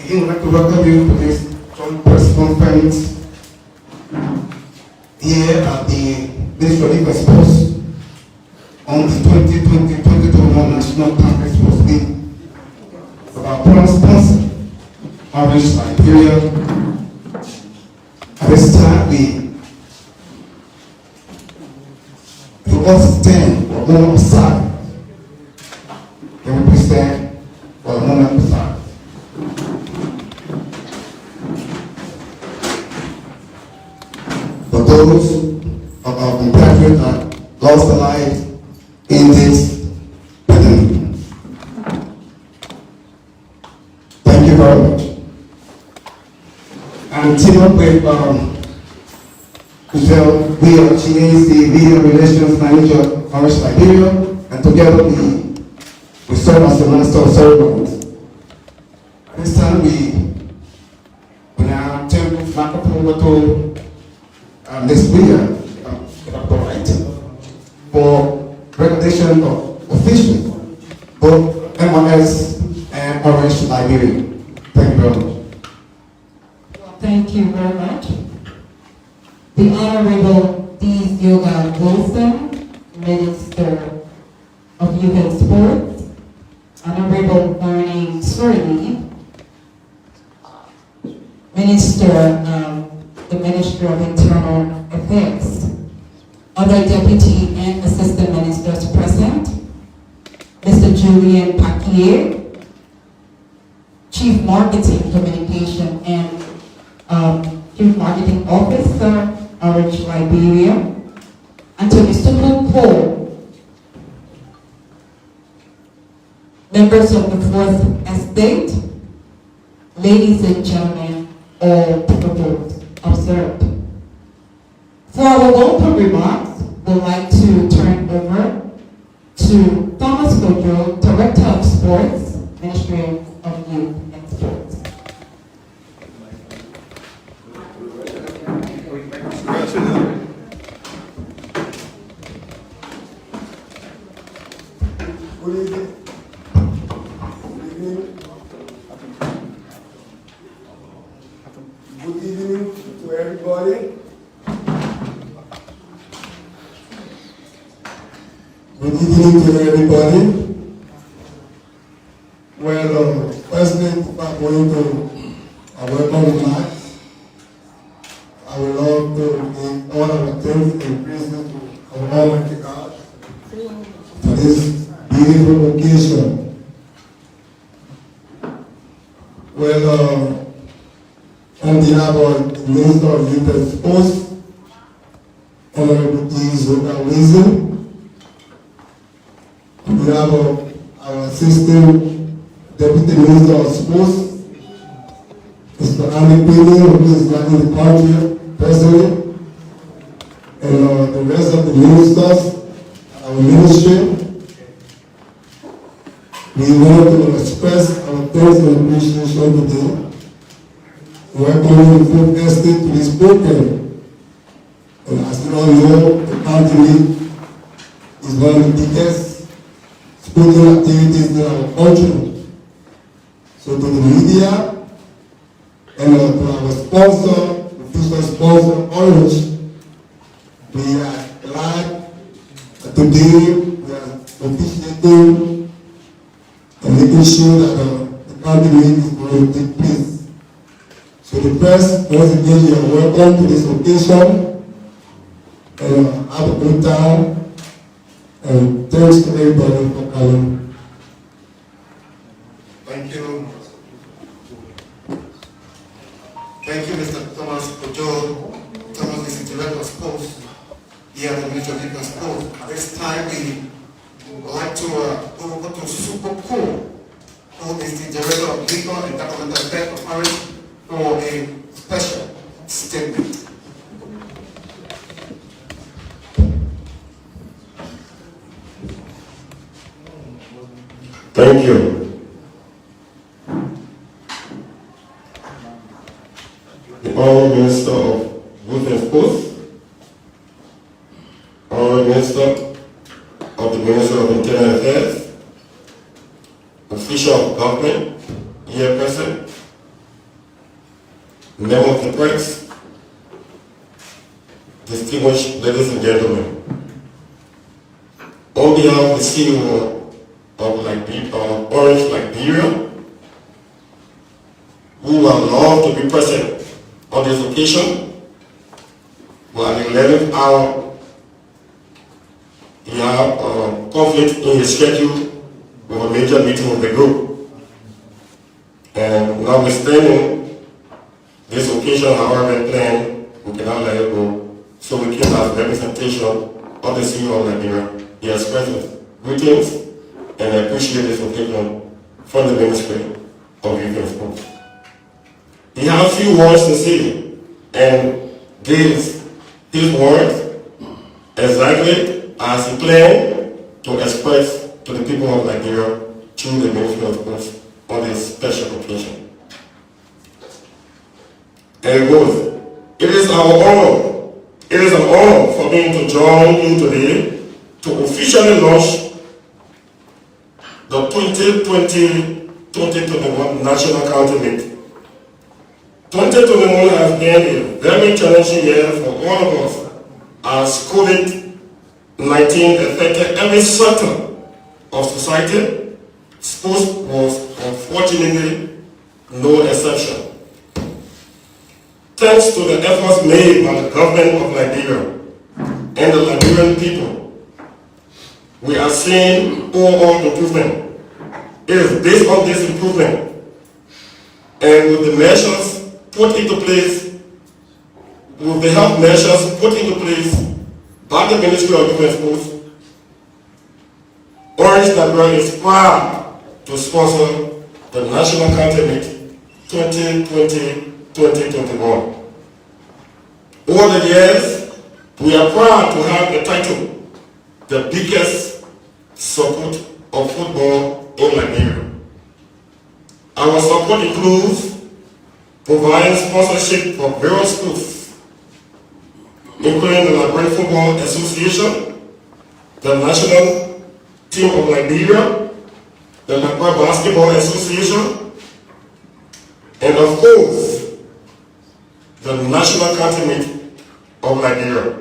Again, we'd like to welcome you to this joint press conference here at the Ministry of Defense Post on the 2020-2021 National Campus Sports League of our program sponsor, Orange Liberia. At this time, we all stand for a moment of silence and we stand for a moment of silence. For those of our compatriots that lost their lives in this pandemic. Thank you very much. And team up with Michelle, she is the Media Relations Manager of Orange Liberia, and together we serve as the Minister of Ceremonies. At this time, we now turn the microphone to Ms. Leah, for recognition of officials, both MRS and Orange Liberia. Thank you very much. Thank you very much. The Honorable D. Yoga Wilson, Minister of Youth and Sports, Honorable Barney Surley, Minister of the Ministry of Internal Affairs, other Deputy and Assistant Ministers present, Mr. Julian Paquier, Chief Marketing Communication and Chief Marketing Officer, Orange Liberia, and to Mr. Cole, members of the Fourth Estate, ladies and gentlemen, all protocols observed. For our open remarks, we'd like to turn over to Thomas Kojo, Director of Sports, Ministry of Youth and Sports. Good evening. Good evening to everybody. Good evening to everybody. Well, firstly, before going to our welcome remarks, I would love to give all our thanks and praises to our Almighty God for this beautiful occasion. Well, on behalf of the Minister of Youth and Sports, Honorable Zoka Wilson, on behalf of our Assistant Deputy Minister of Sports, Mr. Andy Pini, who is not in the country presently, and the rest of the ministers, our ministry, we want to express our thanks and appreciation today. Welcoming the Fourth Estate to this program. And as you all know, the county league is one of the biggest sporting activities in our country. So to the media and to our sponsor, official sponsor, Orange, we are glad that today we are officiating and making sure that the county league is going to take place. So the press, once again, you are welcome to this occasion, and have a good time, and thanks to everybody for coming. Thank you. Thank you, Mr. Thomas Kojo. Thomas is the Director of Sports here at the Ministry of Youth and Sports. At this time, we would like to go over to Super Cool, who is the Director of Legal and Governmental Affairs of Orange, for a special statement. Thank you. The Honourable Minister of Youth and Sports, Honourable Minister of the Ministry of Internal Affairs, official of government here present, members of the press, distinguished ladies and gentlemen, on behalf of the CEO of Orange Liberia, who are allowed to be present on this occasion, but at the 11th hour, he had conflict in his schedule with a major meeting of the group. And notwithstanding this occasion, however planned, we cannot let it go. So we came as representation of the CEO of Liberia. He has present greetings and I appreciate this occasion from the Ministry of Youth and Sports. He has a few words to say and gives his words exactly as he planned to express to the people of Liberia through the Ministry of Sports on this special occasion. And it goes, it is an honor for me to join you today to officially launch the 2020-2021 National County Meet. 2021 has been a very challenging year for all of us as COVID-19 affected every sector of society. Sports was unfortunately no exception. Thanks to the efforts made by the government of Liberia and the Liberian people, we are seeing overall improvement. It is based on this improvement and with the measures put into place, with the health measures put into place by the Ministry of Youth and Sports, Orange Liberia is proud to sponsor the National County Meet 2020-2021. Over the years, we are proud to have the title, the biggest support of football in Liberia. Our support includes providing sponsorship for various schools, including the Liberian Football Association, the National Team of Liberia, the Liberia Basketball Association, and of course, the National County Meet of Liberia.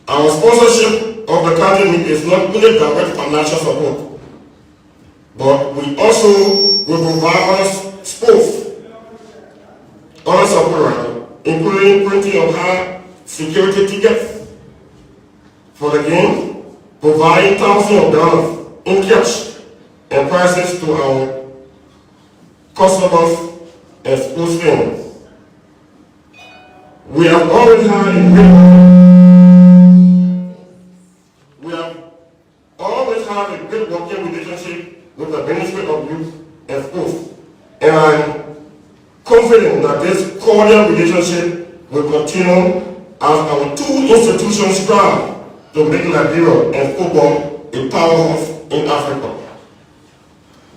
Our sponsorship of the county meet is not only direct financial support, but we also will provide other support, including printing of high security tickets for the game, providing thousands of dollars in cash and prizes to our customers and sports fans. We have already had a great working relationship with the Ministry of Youth and Sports, and I'm confident that this cordial relationship will continue as our two institutions strive to make Liberia and football a powerhouse in Africa.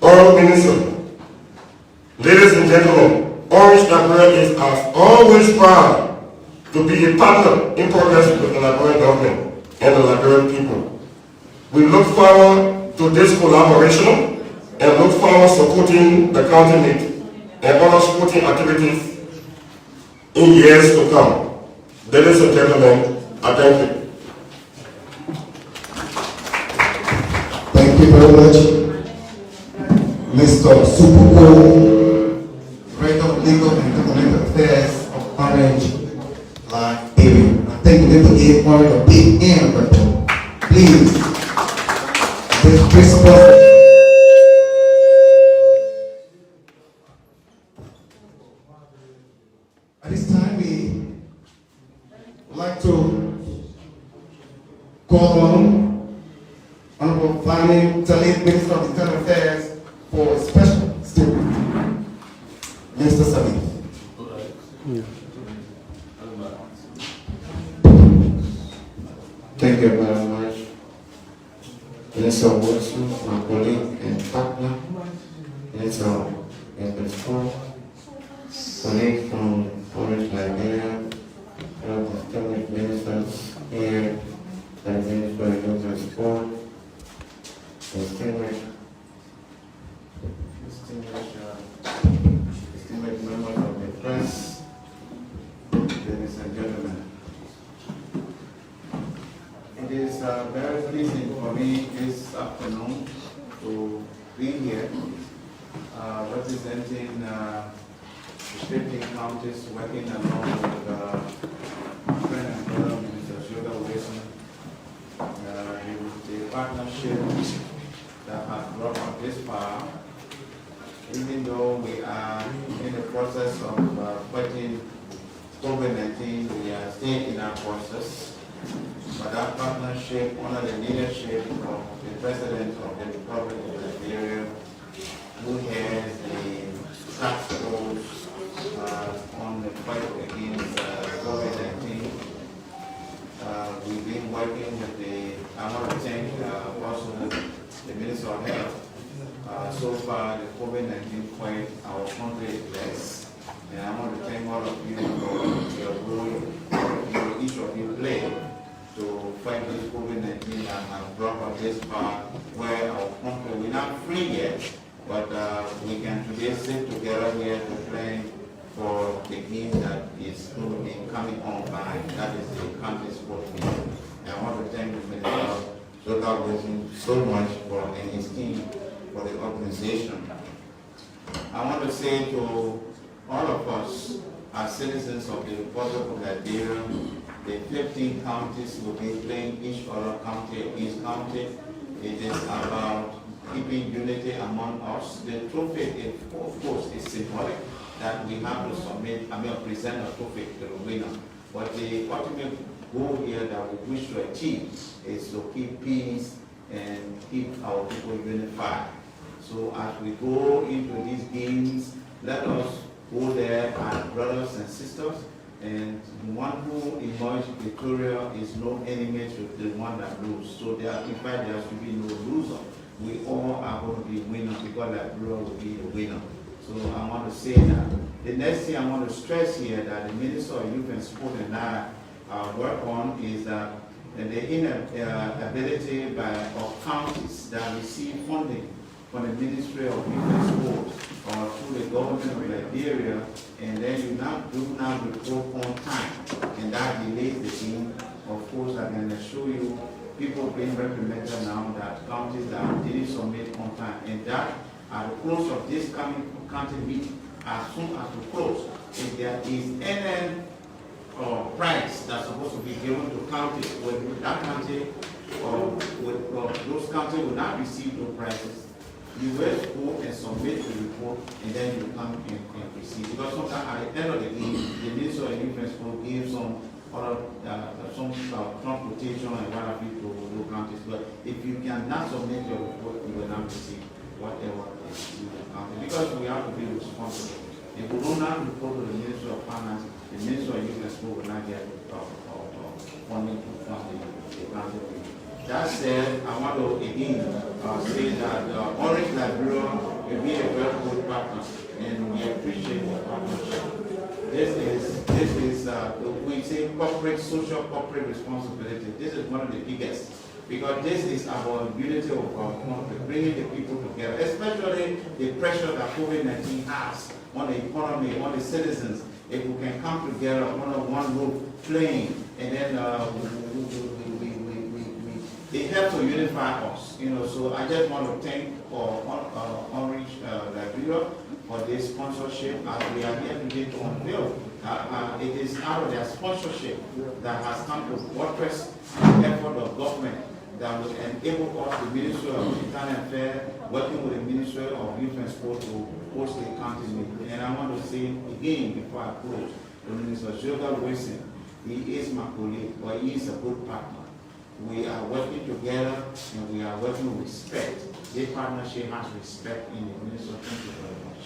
Honorable Minister, ladies and gentlemen, Orange Liberia is as always proud to be a partner in progress with the Liberian government and the Liberian people. We look forward to this collaboration and look forward to supporting the county meet and other sporting activities in years to come. Ladies and gentlemen, I thank you. Thank you very much, Mr. Supuko, Director of Legal and Governmental Affairs of Orange Liberia. I think we need to give Orange a big hand right there. Please. This principal. At this time, we would like to call on Honorable Fani Talib, Minister of Internal Affairs, for a special statement. Minister Salih. Thank you very much, Minister Wilson, my colleague and partner, Minister of Sport, colleague from Orange Liberia, distinguished ministers here, the Minister of Youth and Sport, distinguished members of the press, me this afternoon to be here representing the 15 counties working along with my friend and brother, Mr. Sugar Wilson, the partnership that has brought us this far. Even though we are in the process of fighting COVID-19, we are still in our process. But that partnership, under the leadership of the President of the Republic of Liberia, who has the task force on the fight against COVID-19, we've been working with I want to thank also the Minister of Health. So far, the COVID-19 fight, our country is blessed. And I want to thank all of you for your role, each of you play to fight this COVID-19 that has brought us this far, where our country, we're not free yet, but we can today sit together here to plan for the game that is going to be coming online. That is the country's sport game. And I want to thank the Minister Zola Wilson so much and his team for the organization. I want to say to all of us, as citizens of the Republic of Liberia, the 15 counties will be playing each other county against county. It is about keeping unity among us. The trophy, of course, is symbolic that we have to present a trophy to the winner. But the ultimate goal here that we wish to achieve is to keep peace and keep our people unified. So as we go into these games, let us go there as brothers and sisters, and the one who emerges victorious is no enemy to the one that loses. So in fact, there should be no loser. We all are going to be winners because Liberia will be the winner. So I want to say that. The next thing I want to stress here that the Minister of Youth and Sport and I work on is that the inability of counties that receive funding from the Ministry of Youth and Sport or through the government of Liberia, and then you do not report on time, and that delays the game. Of course, I can assure you, people being reprimanded now that counties that didn't submit on time, and that at the close of this coming county week, as soon as we close, if there is any prize that's supposed to be given to counties, with that county or with those counties will not receive those prizes, you will go and submit the report, and then you come and receive. Because sometimes at the end of the day, the Minister of Youth and Sport gives some other transportation and what have you to those counties. But if you cannot submit your report, you will not receive whatever is in the county. Because we have to be responsible. If we do not report to the Ministry of Finance, the Ministry of Youth and Sport will not get funding to fund the county. That said, I want to again say that Orange Liberia will be a very good partner, and we appreciate the partnership. This is we say social corporate responsibility. This is one of the biggest, because this is about unity of our country, bringing the people together, especially the pressure that COVID-19 has on the economy, on the citizens. If we can come together under one roof, playing, and then it helps to unify us, So I just want to thank Orange Liberia for this sponsorship, as we are here today to unveil. It is out of their sponsorship that has come to buttress the effort of government that will enable us, the Ministry of Internal Affairs, working with the Ministry of Youth and Sport, to host the county meeting. And I want to say again before I close, the Minister Sugar Wilson, he is my colleague, but he is a good partner. We are working together and we are working with respect. This partnership has respect in the Ministry. Thank you very much.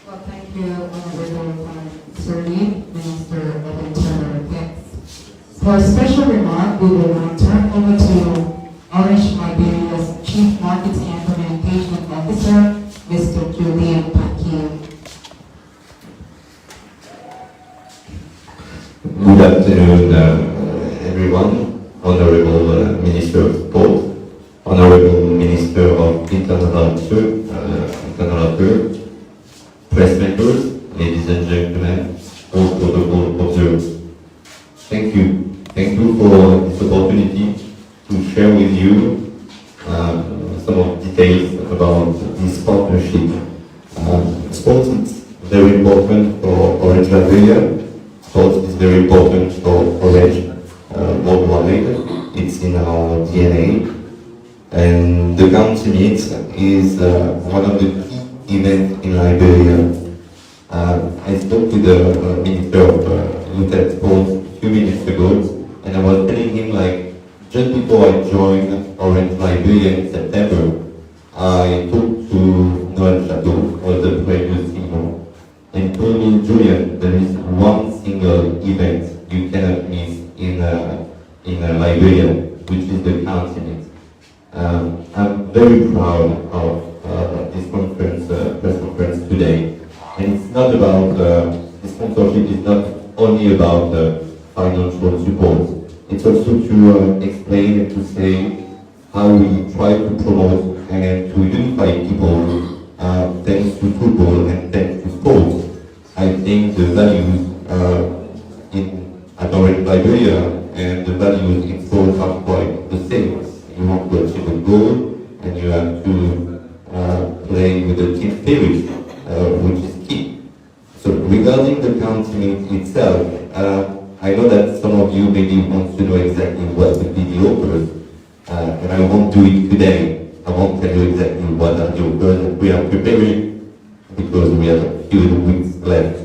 Well, thank you, Honorable Sir Lee, Minister of Internal Affairs. For a special remark, we will now turn over to Orange Liberia's Chief Marketing and Communication Officer, Mr. Julian Paquin. Good afternoon, everyone. Honorable Minister of Sport, Honorable Minister of Internal Affairs, press members, ladies and gentlemen, all protocol Thank you. Thank you for this opportunity to share with you some of the details about this partnership. Sports is very important for Orange Liberia. Sports is very important for Orange worldwide. It's in our DNA. And the country meet is one of the key events in Liberia. I spoke to the Minister of Youth and Sports a few minutes ago, and I was telling him, like, just before I joined Orange Liberia in September, I talked to Noel Chateau, or the previous CEO, and told me, Julian, there is one single event you cannot miss in Liberia, which is the county meet. I'm very proud of this conference, press conference today. And it's not about, the sponsorship is not only about financial support. It's also to explain and to say how we try to promote and to unify people thanks to football and thanks to sports. I think the values at Orange Liberia and the values in sports are quite the same. You want to achieve a goal and you have to play with the team spirit, which is key. So regarding the county meet itself, I know that some of you maybe want to know exactly what would be the offers, and I won't do it today. I won't tell you exactly what are the offers that we are preparing, because we have a few weeks left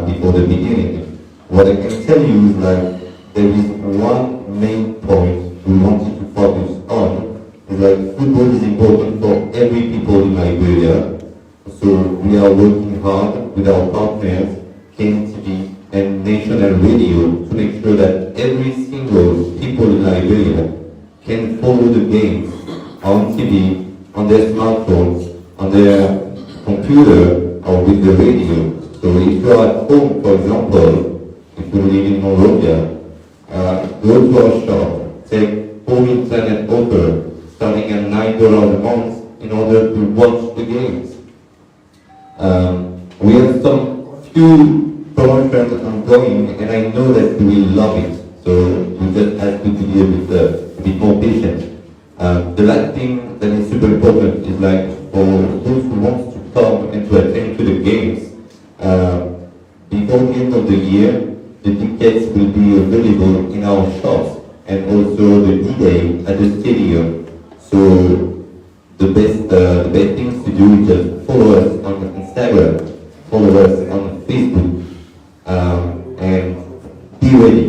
before the beginning. What I can tell you is that there is one main point we wanted to focus on, is that football is important for every people in Liberia. So we are working hard with our partners, KNTV and National Radio, to make sure that every single people in Liberia can follow the games on TV, on their smartphones, on their computer, or with the radio. So if you are at home, for example, if you live in Monrovia, go to our shop, take home internet offer starting at $9 a month in order to watch the games. We have some few promotions ongoing, and I know that you will love it. So we just ask you to be a bit more patient. The last thing that is super important is, like, for those who want to come and to attend to the games, before the end of the year, the tickets will be available in our shops and also the D-Day at the stadium. So the best things to do is just follow us on Instagram, follow us on Facebook, and be ready.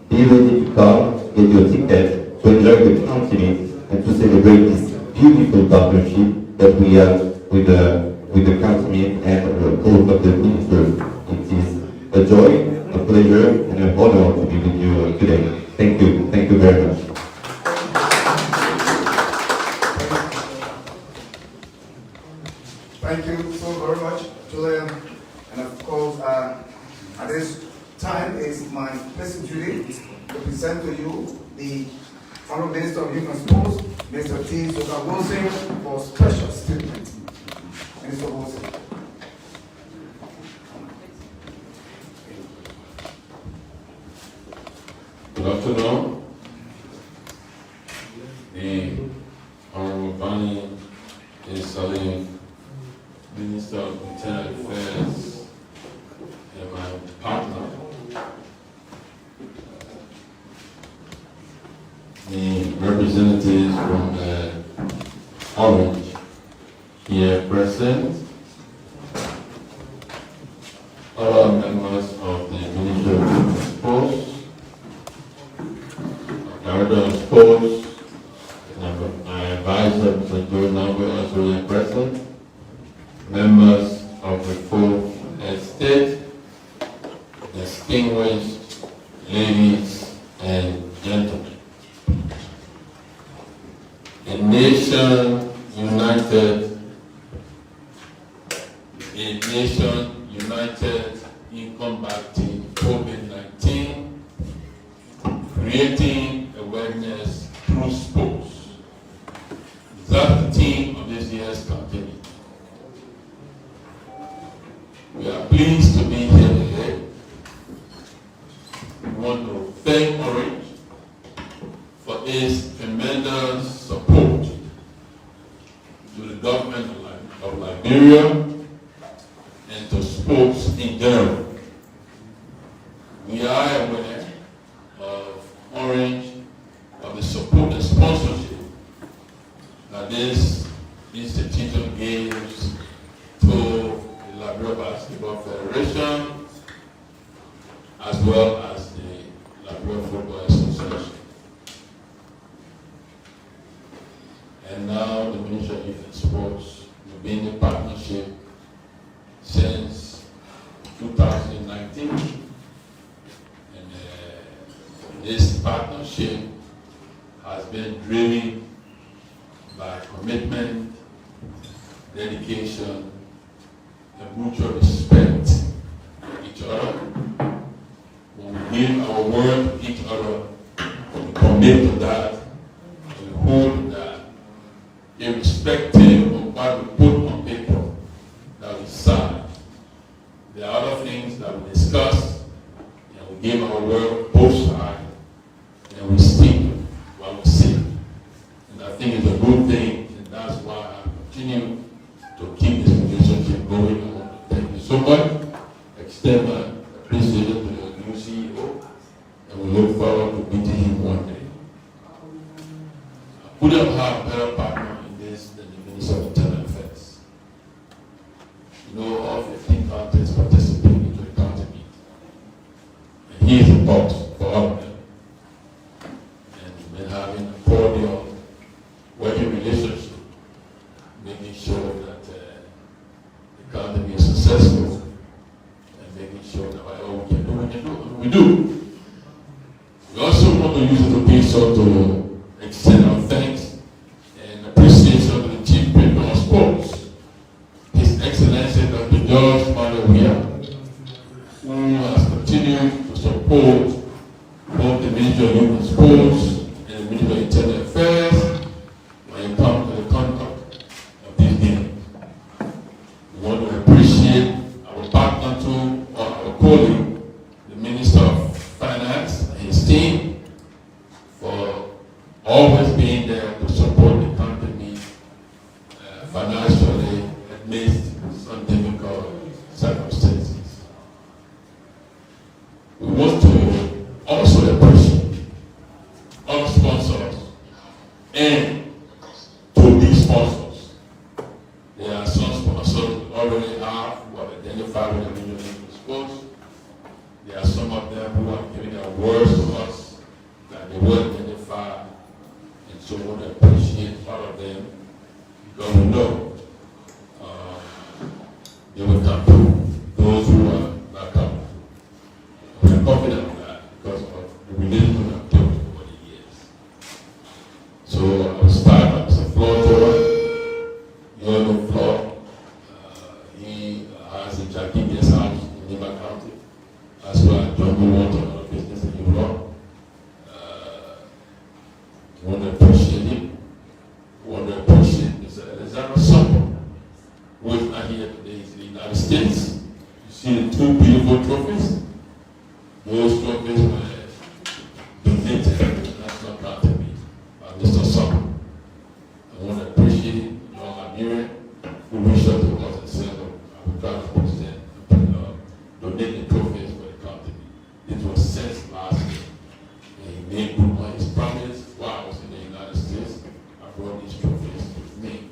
Be ready to come, get your ticket, to enjoy the county meet, and to celebrate this beautiful partnership that we have with the county meet and all of the ministers. It is a joy, a pleasure, and an honor to be with you today. Thank you. Thank you very much. Thank you so very much, Julian. And of course, at this time, it's my pleasant duty to present to you the Honorable Minister of Youth and Sports, Mr. T. Wilson, for special statement. Minister Wilson. Good afternoon. The Honorable Bani is Salim, Minister of Internal Affairs, and my partner. The representatives from Orange here present, other members of the Ministry of Sports, Director of Sports, my advisor, Mr. George Nagwe, also present, members of the Fourth Estate, distinguished ladies and gentlemen. A nation united in combating COVID-19, creating awareness through sports. That's the theme of this year's campaign. We are pleased to be here today want to thank Orange for its tremendous support to the government of Liberia and to sports in general. We are aware of Orange, of the support and sponsorship that this institution gives to the Liberia Basketball Federation as well as the Liberia Football Association. And now the Ministry of Youth and Sports will be in a partnership since 2019. And this partnership has been driven by commitment, dedication, and mutual respect for each other. When we give our word to each other, we commit to that, we hold to that, irrespective of what we put on paper that we sign. There are other things that we discuss, and we give our word both sides, and we stick what we say. And I think it's a good thing, and that's why I continue to keep this relationship going. I want to thank you so much. Extend my appreciation to the new CEO, and we look forward to meeting him one day. I couldn't have a better partner in this than the Minister of Internal Affairs. You know, all 15 counties participate into the county meet. And he is the boss for all of them. And we've been having a cordial working relationship, making sure that the county is successful and making sure that whatever we can do, we do. We also want to use this occasion to extend our thanks and appreciation to the Chief Patron of Sports, His Excellency Dr. George Malawia, who has continued to support both the Ministry of Youth and Sports and the Ministry of Internal Affairs when it comes to the conduct of these games. We want to appreciate our partner too, or our colleague, the Minister of Finance and his team, for always being there to support the company financially amidst some difficult circumstances. We want to also appreciate our sponsors and to be sponsors. There are some sponsors we already have who have identified with the Ministry of Sports. There are some of them who have given their words to us that they will identify, and so we want to appreciate all of them because we know they will come through. Those who are not coming through. We are confident of that because of the relationship we have built over the years. So I will start by Mr. Floor. You all know Floor. He has a Jackie guest house in Lima County. That's why John will want to have business in Europe. We want to appreciate him. We want to appreciate Mr. Alexander Summer, who is not here today. He's in the United States. You see the two beautiful trophies? Those trophies were donated to the National County Meet by Mr. Summer. I want to appreciate John Liberia, who reached out to us and said, I will try to present, donate the trophies for the county meet. This was since last year. And he made good on his promise while I was in the United States. I brought these trophies with me.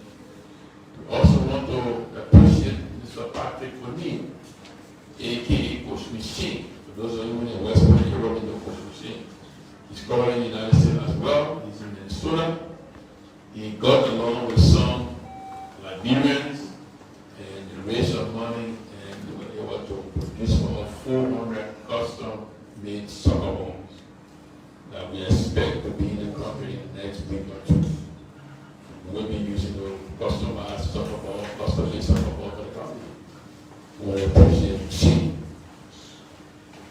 We also want to appreciate Mr. Patrick O'Neill, aka Coach Machine. For those of you in West Point, you already know Coach Machine. He's currently in the United States as well. He's in Minnesota. He got along with some Liberians and raised some money, and they were able to produce over 400 custom-made soccer balls that we expect to be in the country in the next week or two. We'll be using those customized soccer balls, custom-made soccer balls for the country. We want to appreciate Machine.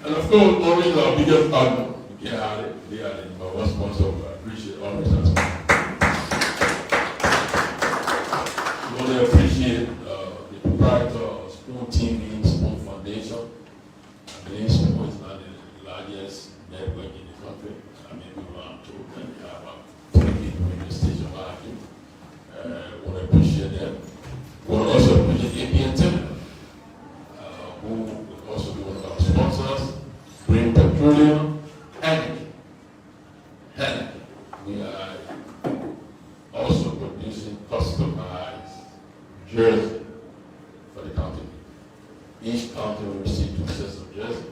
And of course, Orange is our biggest partner. We can't have it. They are the number one sponsor. I appreciate Orange as well. We want to appreciate the proprietor of Spoon TV, Spoon Foundation. I believe Spoon is not the largest network in the country. I mean, we want to, and we have about 3 people in the station market. Want to appreciate them. Want to also appreciate APN Terminal, who will also be one of our sponsors, Green Petroleum, and we are also producing customized jersey for the county. Each county will receive 2 sets of jersey,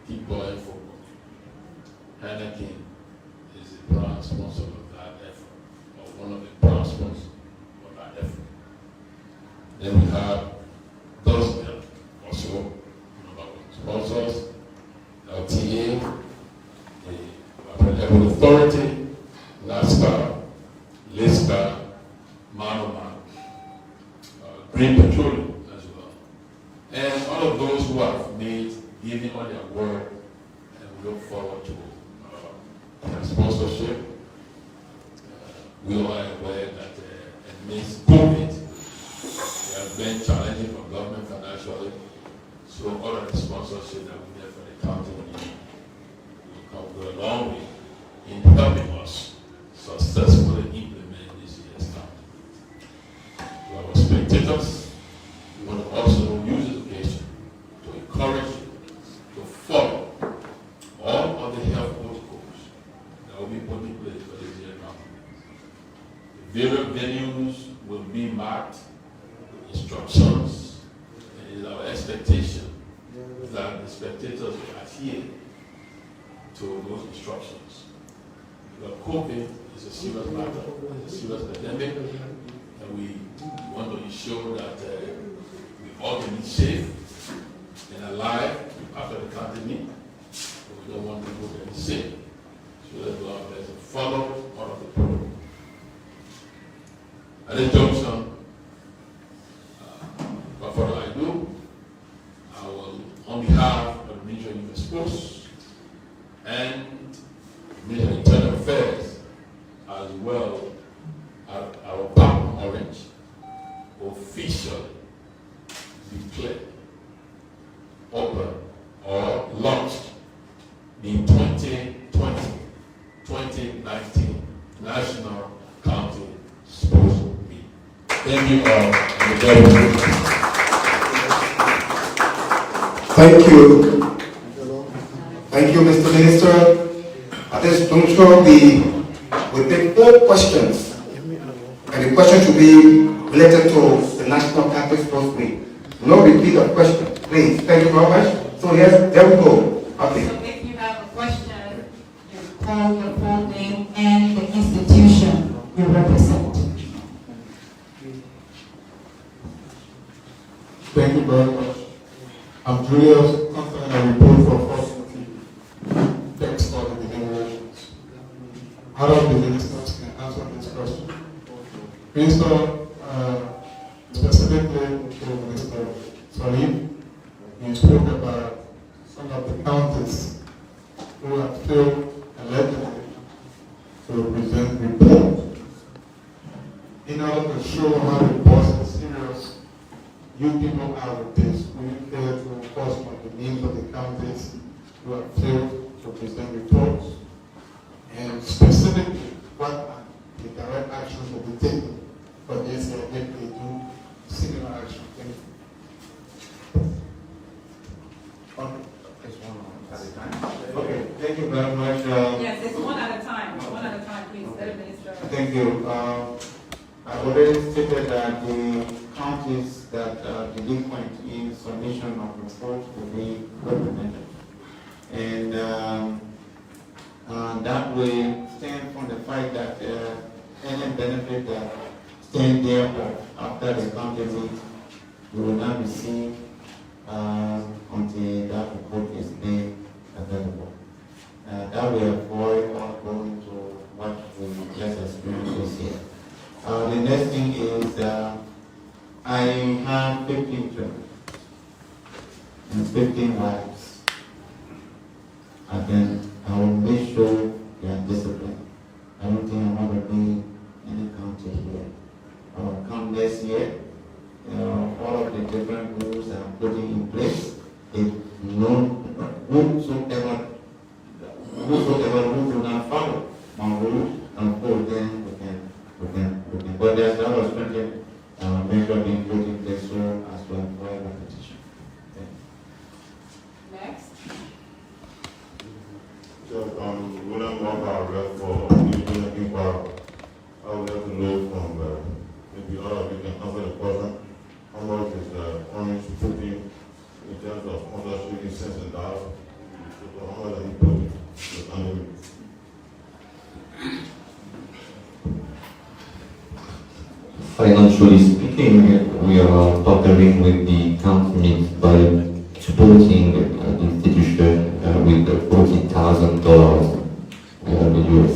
football and football. Henneken is the proud sponsor of that effort, or one of the proud sponsors of that effort. Then we have Dosmel, also one of our sponsors, LTA, the Level Authority, NASCAR, LISCA, Manoma, Green Petroleum as well. And all of those who have made giving on their work, and we look forward to their sponsorship. We are aware that amidst COVID, it has been challenging for government financially. So all of the sponsorship that we get for the county will go a long way in helping us successfully implement this year's county. To our spectators, we want to also use this occasion to encourage you to follow all of the health protocols that will be put in place for this year's county. The various venues will be marked with instructions, and it is our expectation that the spectators will adhere to those instructions. Because COVID is a serious matter, it's a serious epidemic, and we want to ensure that we all can be safe and alive after the county meeting. We don't want people to be sick. So let's go out there and follow all of the protocols. At this junction, before I do, I will, on behalf of the Ministry of Youth Sports and Ministry of Internal Affairs, as well as our partner Orange, officially declare open or launched the 2020-2019 National County Sports Meet. Thank you all. Thank you. Thank you, Mr. Minister. At this juncture, we will take 4 questions. And the question should be related to the National Campus Sports Week. No repeat of question, please. Thank you very much. So yes, there we go. Okay. So if you have a question, you call your full name and the institution you represent. Thank you very much. I'm Julius, content and report for Fox TV. Thanks for the deliberations. How does the ministers can answer this question? Minister, specifically to Mr. Salim, you spoke about some of the counties who have failed allegedly to present reports. In order to show how important and serious you people are with this, will you care to focus on the names of the counties who have failed to present reports? And specifically, what are the direct actions will be taken for this if they do similar action? Thank you. Okay, thank you very much. Yes, it's one at a time. One at a time, please. Let the minister. Thank you. I've already stated that the counties that are delinquent in submission of reports will be represented. And that will stand from the fact that any benefit that stand there after the county meet, we will not receive until that report is made available. That will avoid all going to what we just experienced this year. The next thing is I have 15 children and 15 wives. Again, I will make sure they are disciplined. I don't think I'm going to be in the county here. Come next year, all of the different rules I'm putting in place, if whomsoever whosoever who do not follow my rules and code, then we can. But there's a lot of stringent measure being put in place so as to avoid repetition. Next. So, when I'm on our rep for inquiry, I would like to know from maybe all of you can answer the question. How much is Orange putting in terms of sponsorship in cents and dollars? So how much are you putting under it? Financially speaking, we are partnering with the county by supporting the institution with $40,000 US.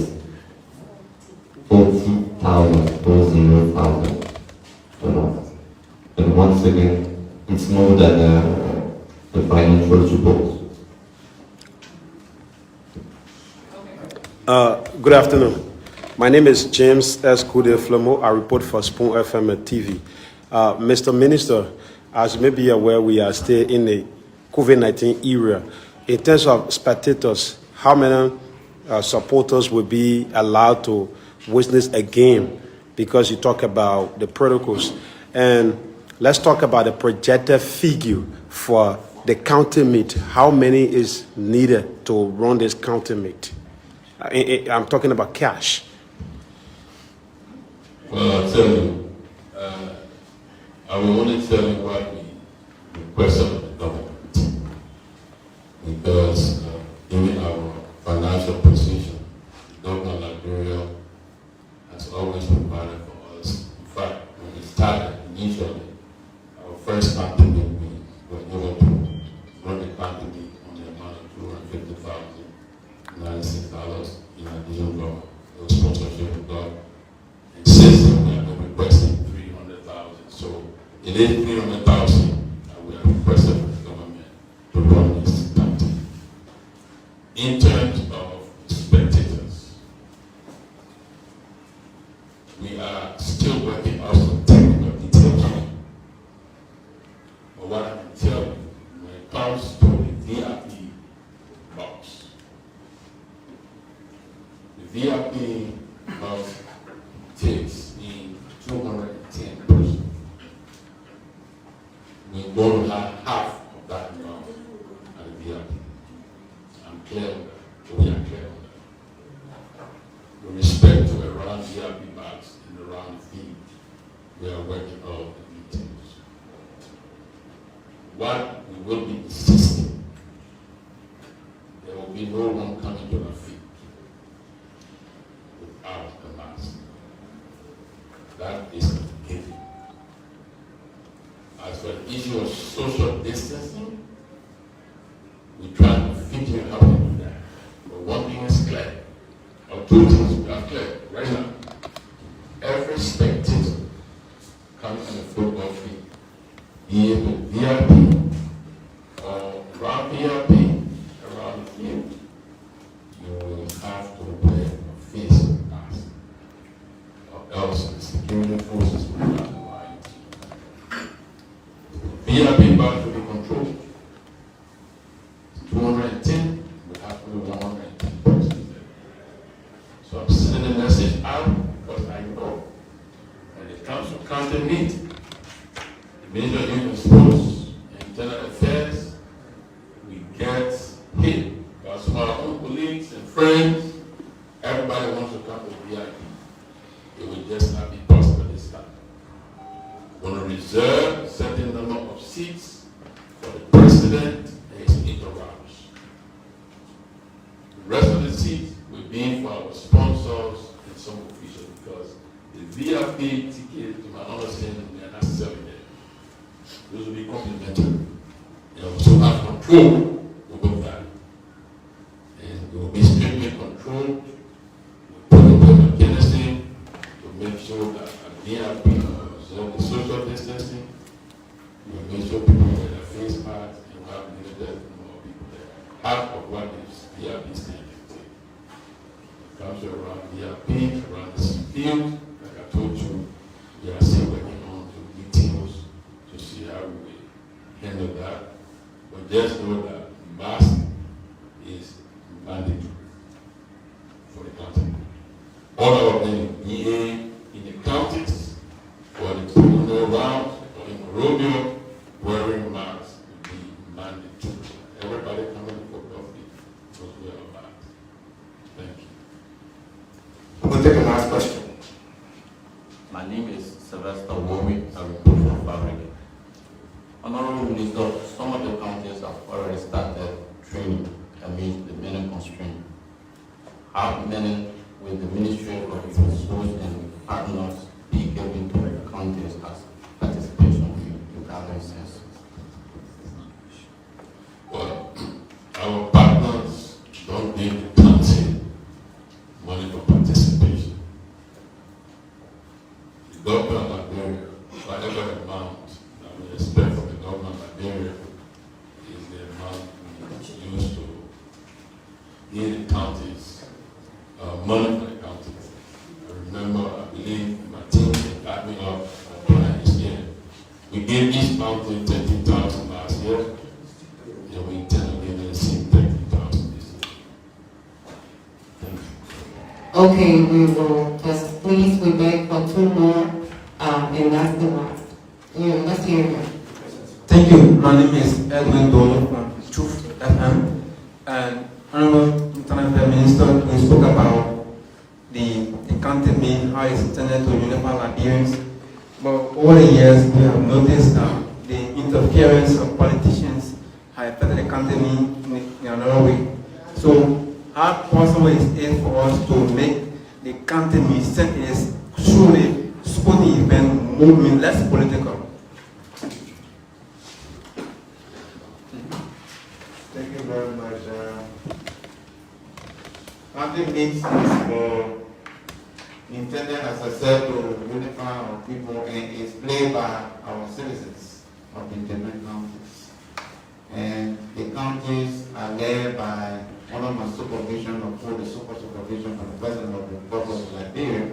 $40,000. And once again, it's more than the financial support. Good afternoon. My name is James S. Kude Flemo. I report for Spoon FM and TV. Mr. Minister, as you may be aware, we are still in the COVID-19 era. In terms of spectators, how many supporters will be allowed to witness a game? Because you talk about the protocols. And let's talk about the projected figure for the county meet. How many is needed to run this county meet? I'm talking about cash. Well, I'll tell you, I will only tell you what we requested of the government. Because given our financial position, the government of Liberia has always provided for us. In fact, when we started initially, our first county meet, we were able to run the county meet on the amount of $250,096 in addition to the sponsorship we got. Since we have been requesting 300,000, so it is 300,000 that we have requested from the government to run this county. In terms of spectators, we are still working out some technical details. But what I can tell you, when it comes to the VIP box, the VIP box takes in 210 persons. We're going to have half of that amount at the VIP. I'm clear on that. We are clear on that. With respect to around VIP box and around the field, we are working on the details. What we will be insisting, there will be no one coming to the field without the mask. That is the given. As for the issue of social distancing, we try to figure out how to do that. But one thing is clear, or two things are clear right now. Every spectator coming to the football field, be it VIP or around VIP, around the field, you will have to wear a face mask. Else the security forces will not allow it. VIP box will be controlled. 210, we have to be 110 persons there. So I'm sending a message out because I know when it comes to county meet, the Ministry of Youth and Sports and Internal Affairs, we get hit by some of our own colleagues and friends. Everybody wants to come to VIP. It will just not be possible this time. We're going to reserve a certain number of seats for the president and his entourage. The rest of the seats will be for our sponsors and some officials because the VIP ticket, to my understanding, they are not selling there. Those will be complimentary. And also have control over that. And it will be strictly controlled. Make sure that VIP observe the social distancing. We will make sure people wear their face masks and have limited number of people there. Half of what is VIP standing take. It comes around VIP, around the field. Like I told you, we are still working on the details to see how we handle that. But just know that mask is mandatory. some of the counties have already started training, that means the many constraint. How many will the Ministry of Resources and partners be given to the counties as participation in gathering census? Well, our partners don't give the county money for participation. The government of Liberia, whatever amount that we expect from the government of Liberia, is the amount we use to give the counties money for the counties. I remember, I believe my team got me up this year. We gave each county 30,000 last year. Yeah, we intend on giving the same 30,000 this year. Thank you. Okay, we will just please, we beg for 2 more, and that's the last. Yeah, let's hear you. Thank you. My name is Edwin Dolo from Truth FM. And Honorable International Minister, we spoke about the county mean, how it's intended to unify Liberians. But over the years, we have noticed that the interference of politicians has affected the county mean in another way. So, how possible is it for us to make the county mean, since it is truly sporting event, movement, less political? Thank you very much. County meetings is for intended, as I said, to unify our people, and is played by our citizens of the different counties. And the counties are led by under my supervision, or through the super supervision of the President of the Republic of Liberia,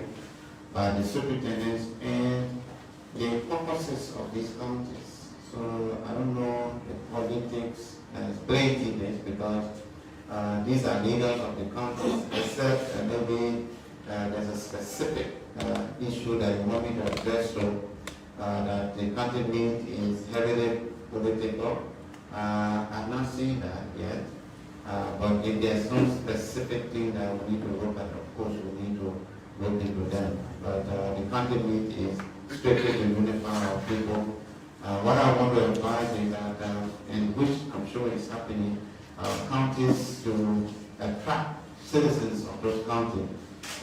by the superintendents and the purposes of these counties. So I don't know the politics that is playing in this, because these are leaders of the counties, except maybe there's a specific issue that you want me to address, so that the county meeting is heavily political. I've not seen that yet. But if there's some specific thing that we need to look at, of course we need to look into them. But the county meet is strictly to unify our people. What I want to advise is that, and which I'm sure is happening, counties to attract citizens of those counties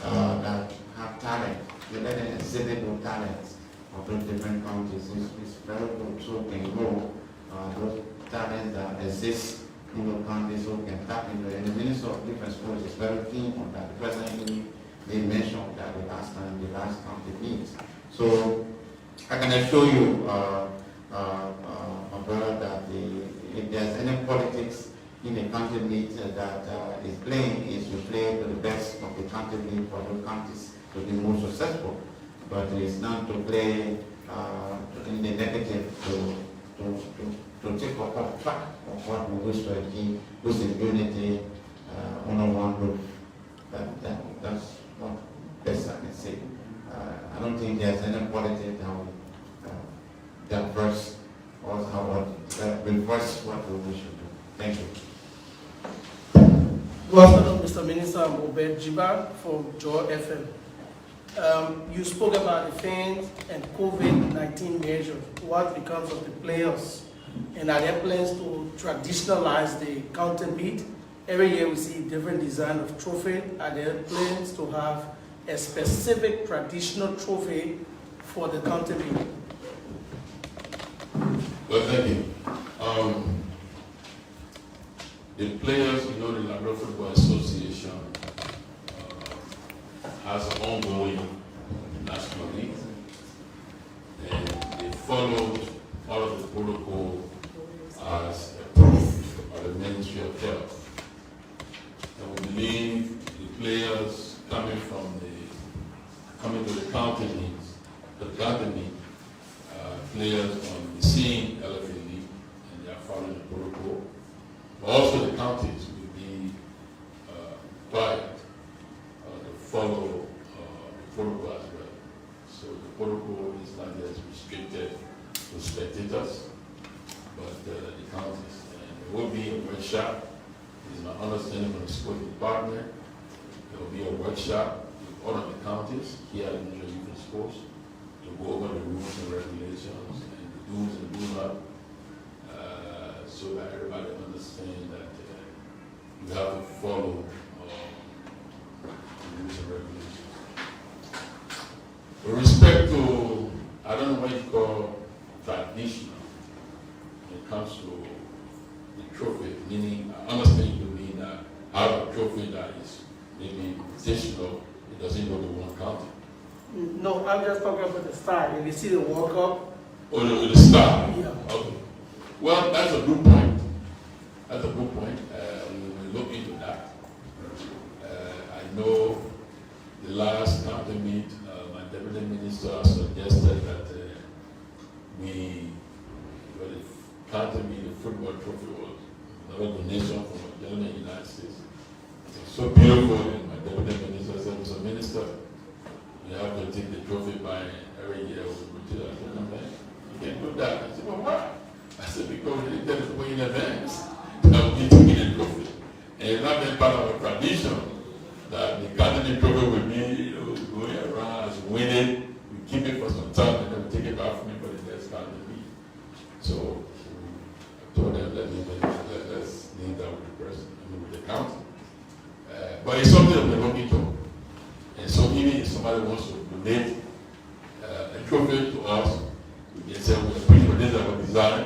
that have talent, they let them exhibit those talents of those different counties. It's very good so we can grow those talents that exist in the counties, so we can tap into it. And the Minister of Different Sports is very keen on that. The President they mentioned that the last time, the last county meet. So I can assure you, my brother, that if there's any politics in the county meet that is playing, is to play to the best of the county meet for those counties to be more successful. But it's not to play in the negative to take off track of what we wish to achieve, which is unity under one roof. That's what best I can say. I don't think there's any politics that will diverse or reverse what we wish to do. Thank you. Good afternoon, Mr. Minister. I'm Obed Jiba from Joy FM. You spoke about the fans and COVID-19 measures. What becomes of the players? And are there plans to traditionalize the county meet? Every year we see different design of trophy. Are there plans to have a specific traditional trophy for the county meet? Well, thank you. The players, the Liberia Football Association has an ongoing national league, and they followed all of the protocol as approved by the Ministry of Health. And we believe the players coming to the county leagues, players from the same LFA league, and they are following the protocol. But also the counties will be required to follow the protocol as well. So the protocol is not as restricted to spectators, but the counties. And there will be a workshop. It is my understanding from the sports department. There will be a workshop with all of the counties here at the Ministry of Youth and Sports to go over the rules and regulations and the do's and do not so that everybody understands that you have to follow the rules and regulations. With respect to, I don't know what you call traditional when it comes to the trophy, meaning, I understand you mean that have a trophy that is maybe traditional, it doesn't go to one county. No, I'm just talking about the style. If you see the World Cup. Or the style? Yeah. Okay. Well, that's a good point. That's a good point. We will look into that. I know the last county meet, my deputy minister suggested that well, the county meet, the football trophy was another donation from a gentleman in the United States. It's so beautiful, and my deputy minister said, Mr. Minister, you have to take the trophy by every year. I said, you can't do that. I said, well, why? I said, because we didn't tell us way in advance that we taking the trophy. And it's not been part of a tradition that the county trophy will be going around as winning. We keep it for some time and then we take it back from it for the next county meet. So I told them, let's leave that with the person, with the county. But it's something that we're looking to. And so even if somebody wants to donate a trophy to us, we can say we appreciate this our design,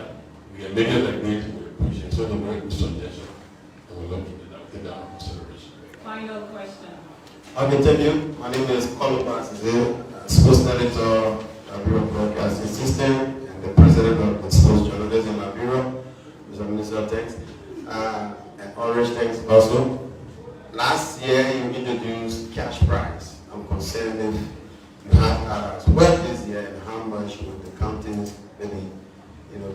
we can make it like this, we appreciate. So it's a very good suggestion. And we're looking at that, we'll take that into consideration. Final question. Okay, thank you. My name is Colin Bassizil, Sports Editor, Bureau of Broadcasting System, and the President of the Sports Journalism Bureau. Mr. Minister, thanks. And Orange, thanks also. Last year, you introduced cash prize. I'm concerned if you have that as well this year, and how much would the counties maybe,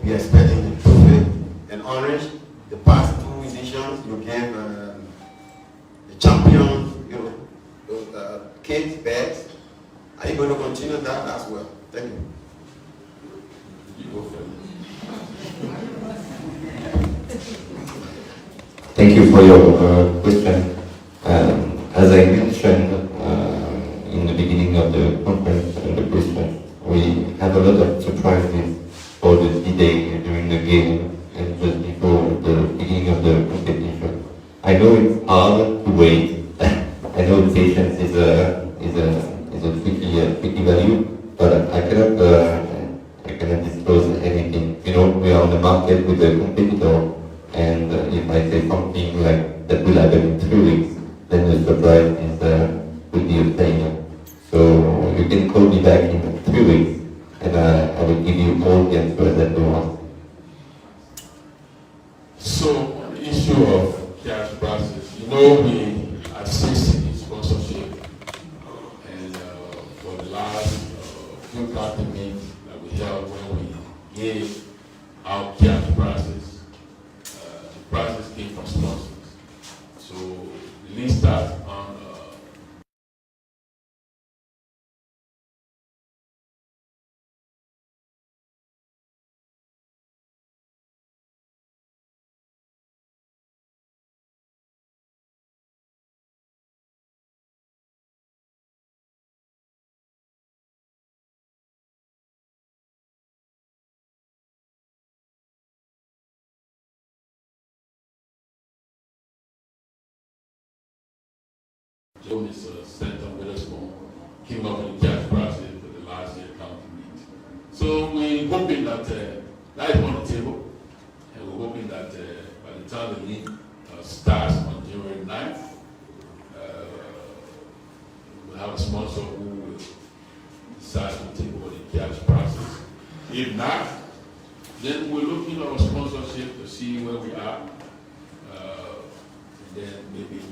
be expecting the trophy? And Orange, the past 2 editions, you gave the champion, kids bags. Are you going to continue that as well? Thank you. You go first. Thank you for your question. As I mentioned in the beginning of the conference and the question, we have a lot of surprises for the D-Day during the game and just before the beginning of the competition. I know it's hard to wait. I know patience is a tricky value, but I cannot disclose anything. We are on the market with a competitor, and if I say something like that will happen in 3 weeks, then the surprise will be a failure. So you can call me back in 3 weeks, and I will give you all the answers that you want. So on the issue of cash prizes, we assist in sponsorship, and for the last few county meetings that we held when we gave out cash prizes, the prizes came from sponsors. So the list starts on Mr. Senator Witherspoon came up with the cash prizes for the last year county meet. So we're hoping that that is on the table, and we're hoping that by the time the league starts on January 9th, we'll have a sponsor who will decide to take over the cash prizes. If not, then we're looking at our sponsorship to see where we are, and then maybe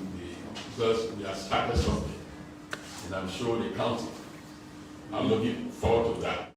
because we have started something, and I'm sure the county are looking forward to that.